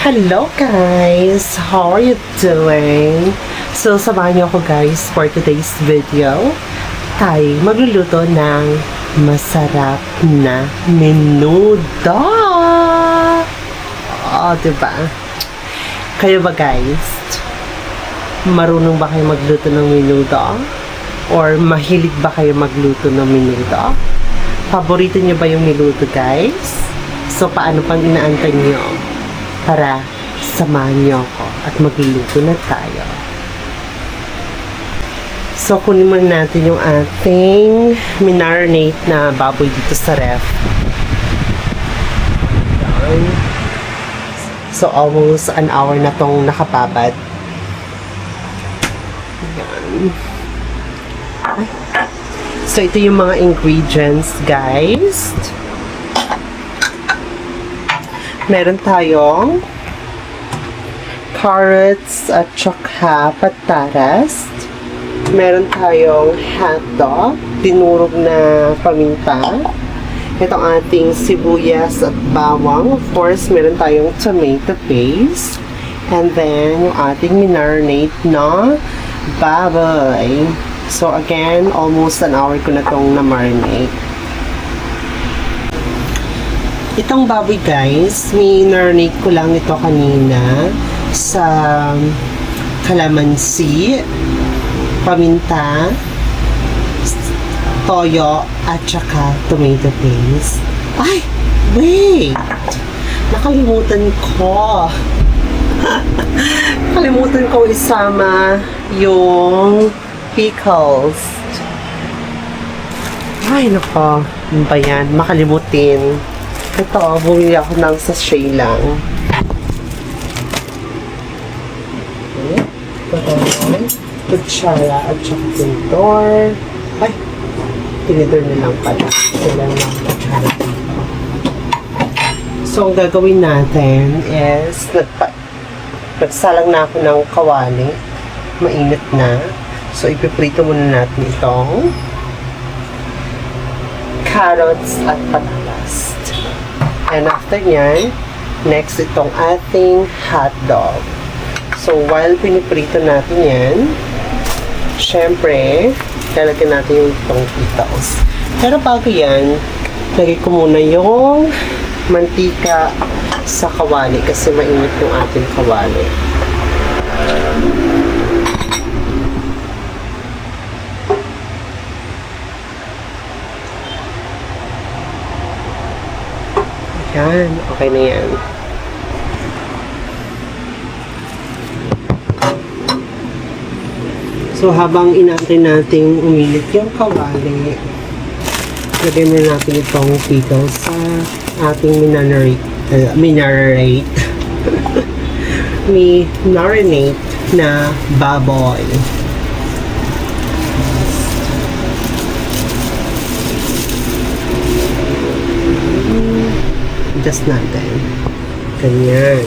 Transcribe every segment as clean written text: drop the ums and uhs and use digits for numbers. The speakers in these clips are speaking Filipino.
Hello guys! How are you doing? So, samahan niyo ako guys for today's video. Tayo magluluto ng masarap na menudo! Oh, diba? Kayo ba guys? Marunong ba kayo magluto ng menudo? Or mahilig ba kayo magluto ng menudo? Paborito niyo ba yung menudo guys? So, paano pang inaantay niyo? Tara, samahan niyo ako at magluluto na tayo. So, kunin muna natin yung ating minarinate na baboy dito sa ref. So, almost an hour na tong nakapabad. Yan. So, ito yung mga ingredients, guys. Meron tayong carrots at saka patatas. Meron tayong hotdog, dinurog na paminta. Itong ating sibuyas at bawang. Of course, meron tayong tomato paste. And then, yung ating minarinate na baboy. So, again, almost an hour ko na itong na-marinate. Itong baboy guys, minarinate ko lang ito kanina sa kalamansi, paminta, toyo, at saka tomato paste. Ay! Wait! Nakalimutan ko! Nakalimutan ko isama yung pickles. Ay, nako. Ano ba yan? Makalimutin. Ito, bumili ako ng sachet lang. Okay. Ito, kutsara at saka tinidor. Ay, tinidor na lang pala. Sila lang kutsara dito. So, ang gagawin natin is nagsalang na ako ng kawali. Mainit na. So, ipiprito muna natin itong carrots at patatas. And after nyan, next itong ating hotdog. So, while piniprito natin yan, syempre, lalagyan natin yung itong pickles. Pero bago yan, lagay ko muna yung mantika sa kawali kasi mainit yung ating kawali. Yan, okay na yan. So, habang inaantay natin uminit yung kawali, lagyan na natin itong pickles sa ating minarinate na baboy. Adjust natin. Ganyan.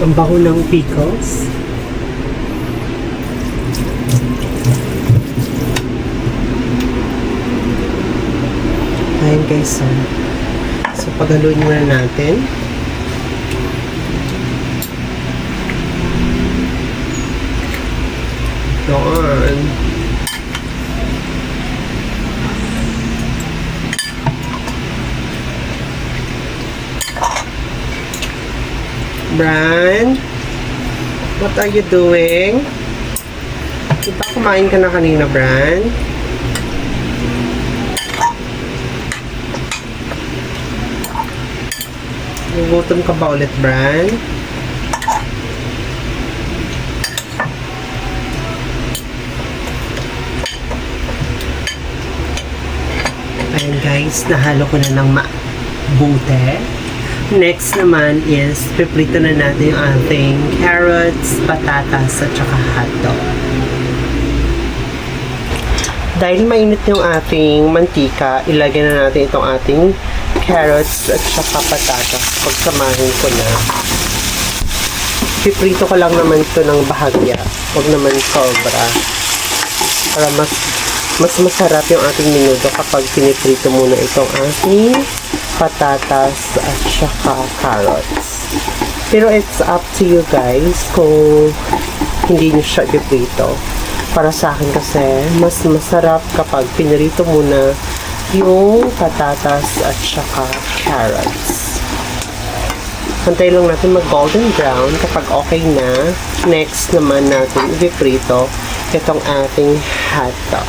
Ang baho ng pickles. Ayan guys. So paghaluin muna natin. Doon. Bran, what are you doing? Diba kumain ka na kanina, Bran? Gugutom ka ba ulit, Bran? Ayan guys, nahalo ko na ng mabuti. Next naman is, piprito na natin yung ating carrots, patatas, at saka hotdog. Dahil mainit yung ating mantika, ilagay na natin itong ating carrots at saka patatas. Pagsamahin ko na. Piprito ko lang naman ito ng bahagya. Huwag naman sobra. Para mas mas masarap yung ating menudo kapag piniprito muna itong ating patatas at saka carrots. Pero it's up to you guys kung hindi nyo siya ipiprito. Para sa akin kasi, mas masarap kapag pinirito muna yung patatas at saka carrots. Hantay lang natin mag golden brown. Kapag okay na, next naman natin ipiprito itong ating hotdog.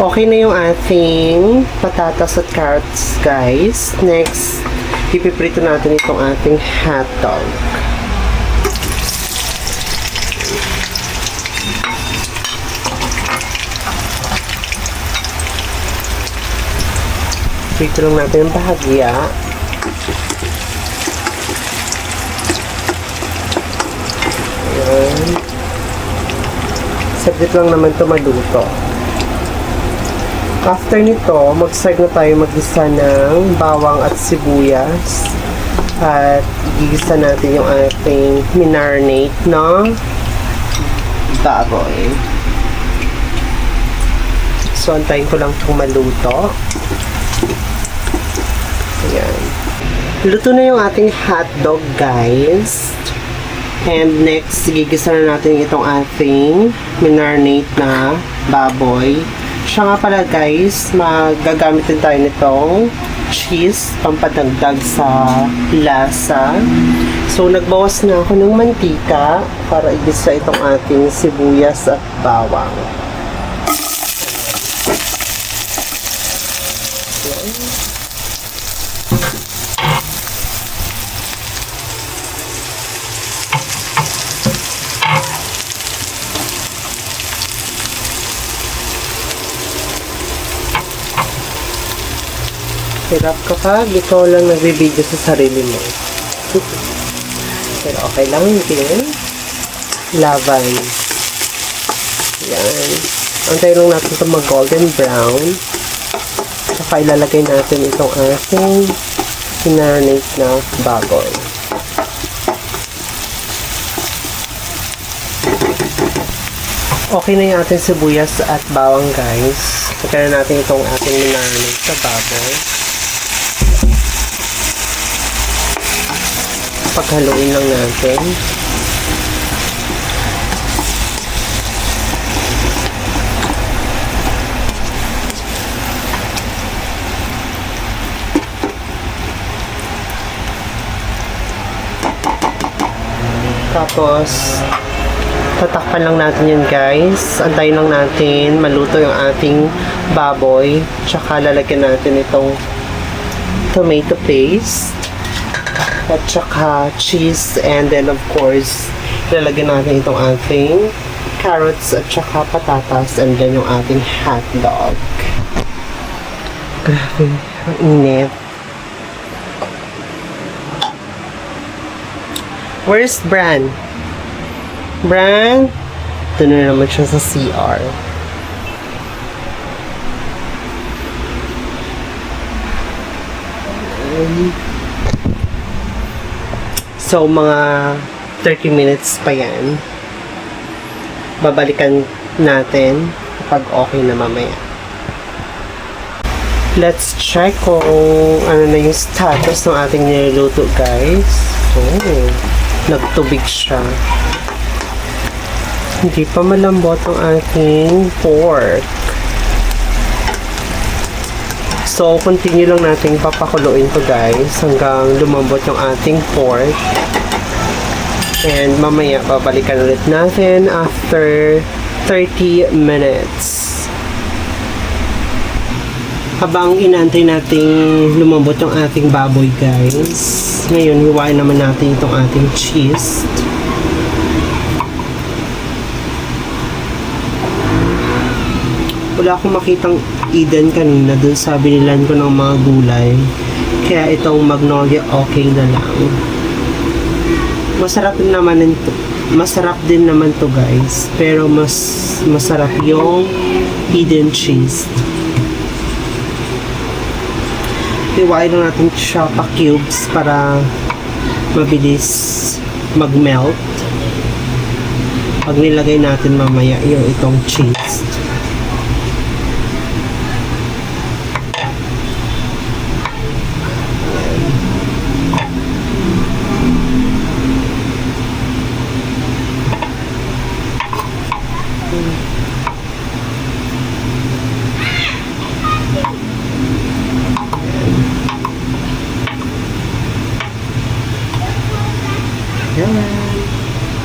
Okay na yung ating patatas at carrots, guys. Next, ipiprito natin itong ating hotdog. Prito lang natin ang bahagya. Ayan. Saglit lang naman ito maluto. After nito, mag-start na tayo mag-gisa ng bawang at sibuyas. At gigisa natin yung ating minarinate na baboy. So, antayin ko lang itong maluto. Ayan. Luto na yung ating hotdog, guys. And next, gigisa na natin itong ating minarinate na baboy. Siya nga pala guys, magagamit din tayo nitong cheese, pampadagdag sa lasa. So, nagbawas na ako ng mantika para igisa itong ating sibuyas at bawang. Hirap kapag ikaw lang nagbibideo sa sarili mo. Pero okay lang din. Laban. Yan. Antay lang natin ito mag-golden brown. Saka ilalagay natin itong ating minarinate na baboy. Okay na yung ating sibuyas at bawang, guys. Pagkala natin itong ating minarinate sa baboy. Paghaluin lang natin. Tapos, tatakpan lang natin yun, guys. Antayin lang natin maluto yung ating baboy. Tsaka lalagyan natin itong tomato paste. At saka cheese, and then of course lalagyan natin itong ating carrots at saka patatas, and then yung ating hotdog. Grabe, ang init. Where's Bran? Bran? Ito na naman siya sa CR. So, mga 30 minutes pa yan. Babalikan natin kapag okay na mamaya. Let's check kung ano na yung status ng ating niluluto, guys. Oh, nagtubig siya. Hindi pa malambot ang ating pork. So, continue lang natin papakuluin to, guys, hanggang lumambot yung ating pork. And mamaya, babalikan ulit natin after 30 minutes. Habang inantay natin lumambot yung ating baboy, guys, ngayon, hiwain naman natin itong ating cheese. Wala akong makitang Eden kanina dun sa binilan ko ng mga gulay. Kaya itong Magnolia okay na lang. Masarap din naman to guys. Pero mas masarap yung hidden cheese. Iwain lang natin siya pa cubes para mabilis mag-melt. Pag nilagay natin mamaya yung itong cheese.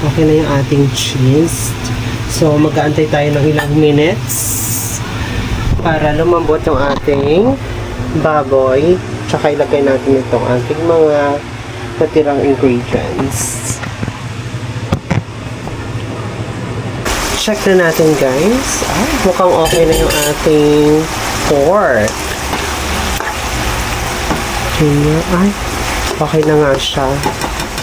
Okay na yung ating cheese. So, mag-aantay tayo ng ilang minutes para lumambot yung ating baboy. Tsaka ilagay natin itong ating mga natirang ingredients. Check na natin guys. Mukhang okay na yung ating pork. Okay na nga siya.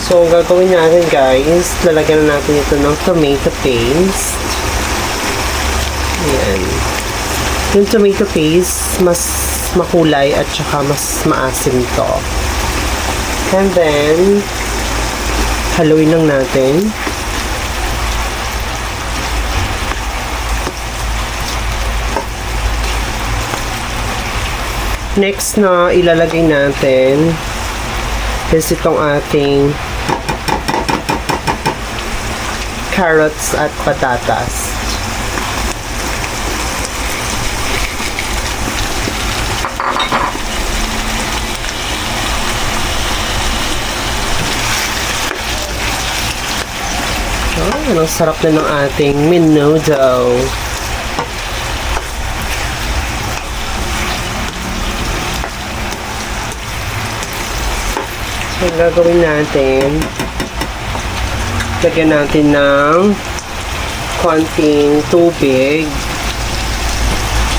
So, ang gagawin natin guys, lalagyan na natin ito ng tomato paste. Ayan. Yung tomato paste, mas makulay at saka mas maasim to. And then, haluin lang natin. Next na ilalagay natin is itong ating carrots at patatas. Ang sarap na ng ating menudo. So, gagawin natin, lagyan natin ng konting tubig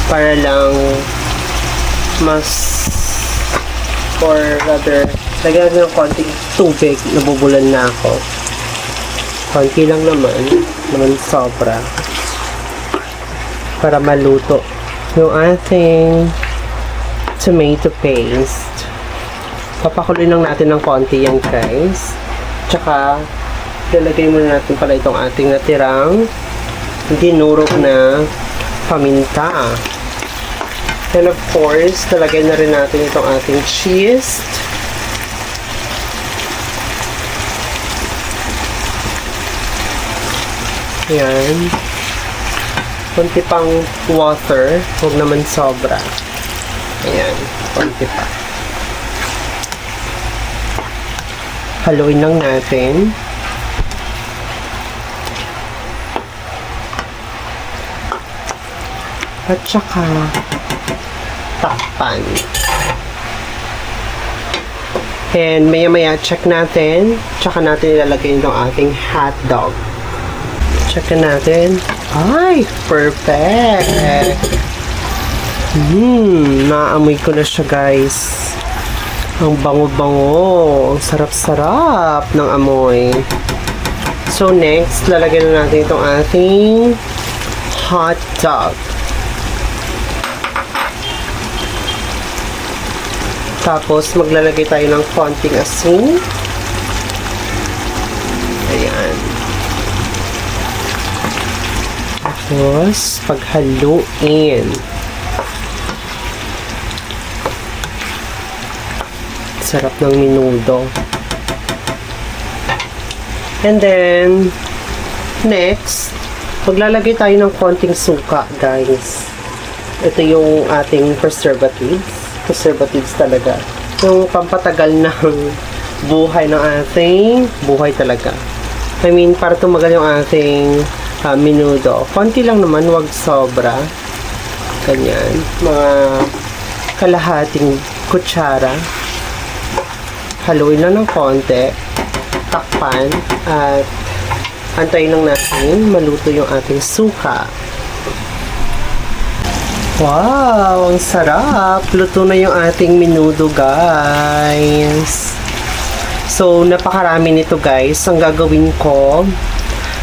para lang lagyan natin ng konting tubig, nabubulan na ako. Konti lang naman sobra, para maluto yung ating tomato paste. Papakuloy lang natin ng konti yan guys. Tsaka lalagay muna natin pala itong ating natirang dinurog na paminta. And of course, talagay na rin natin itong ating cheese. Ayan. Konti pang water. Huwag naman sobra. Ayan. Konti pa. Haluin lang natin. At saka takpan. And maya-maya check natin. Tsaka natin ilalagay itong ating hotdog. Check natin. Ay! Perfect! Naamoy ko na siya guys. Ang bango-bango. Ang sarap-sarap ng amoy. So next, lalagyan na natin itong ating hot dog. Tapos, maglalagay tayo ng konting asin. Ayan. Tapos, paghaluin. Sarap ng menudo. And then, next, maglalagay tayo ng konting suka, guys. Ito yung ating preservatives. Preservatives talaga. Yung pampatagal ng buhay ng ating buhay talaga. I mean, para tumagal yung ating menudo. Konti lang naman, wag sobra. Ganyan. Mga kalahating kutsara. Haluin lang ng konti. Takpan. At antayin lang natin maluto yung ating suka. Wow, ang sarap. Luto na yung ating menudo, guys. So, napakarami nito, guys. Ang gagawin ko,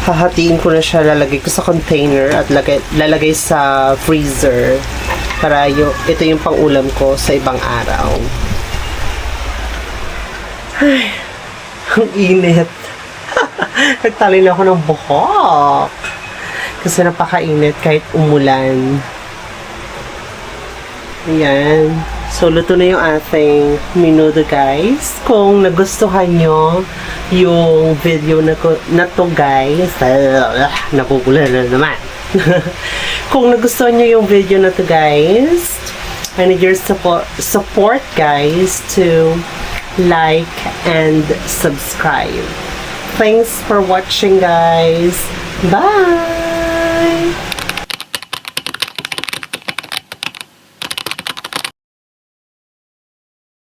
hahatiin ko na siya, lalagay ko sa container at lalagay sa freezer para ito yung pang-ulam ko sa ibang araw. Ay, ang init. Nagtalin ako ng buhok. Kasi napakainit kahit umulan. Ayan. So, luto na yung ating menudo, guys. Kung nagustuhan nyo yung video na to, guys, nabubula na naman. Kung nagustuhan nyo yung video na to, guys, I need your support, guys, to like and subscribe. Thanks for watching, guys. Bye!